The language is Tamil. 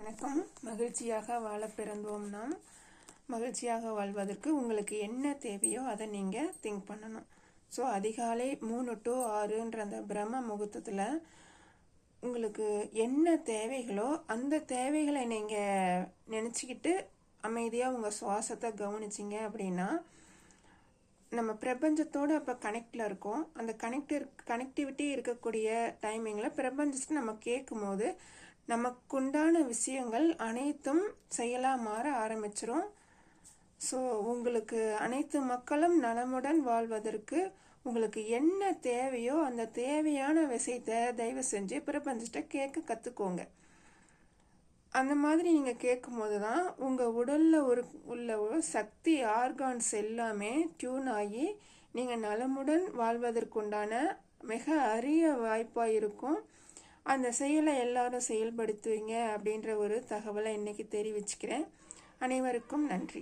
வணக்கம். மகிழ்ச்சியாக வாழ பிறந்தோம் நாம். மகிழ்ச்சியாக வாழ்வதற்கு உங்களுக்கு என்ன தேவையோ அதை நீங்கள் திங்க் பண்ணணும். ஸோ அதிகாலை 3 to 6ன்ற அந்த பிரம்ம முகூர்த்தத்தில் உங்களுக்கு என்ன தேவைகளோ அந்த தேவைகளை நீங்கள் நினச்சிக்கிட்டு அமைதியாக உங்கள் சுவாசத்தை கவனிச்சிங்க அப்படின்னா நம்ம பிரபஞ்சத்தோடு அப்போ கனெக்டில் இருக்கோம். அந்த கனெக்டிவிட்டி இருக்கக்கூடிய டைமிங்கில் பிரபஞ்சத்துக்கு நம்ம கேட்கும் போது நமக்குண்டான விஷயங்கள் அனைத்தும் செயலாக மாற ஆரம்பிச்சிரும். ஸோ உங்களுக்கு அனைத்து மக்களும் நலமுடன் வாழ்வதற்கு உங்களுக்கு என்ன தேவையோ அந்த தேவையான விஷயத்தை தயவு செஞ்சு பிரபஞ்சத்தை கேட்க கற்றுக்கோங்க. அந்த மாதிரி நீங்கள் கேட்கும் போது தான் உங்கள் உடலில் உள்ள ஒரு சக்தி ஆர்கான்ஸ் எல்லாமே டியூன் ஆகி நீங்கள் நலமுடன் வாழ்வதற்குண்டான மிக அரிய வாய்ப்பாக இருக்கும். அந்த செயலை எல்லாரும் செயல்படுத்துவீங்க அப்படின்ற ஒரு தகவலை இன்னைக்கு தெரிவிச்சுக்கிறேன். அனைவருக்கும் நன்றி.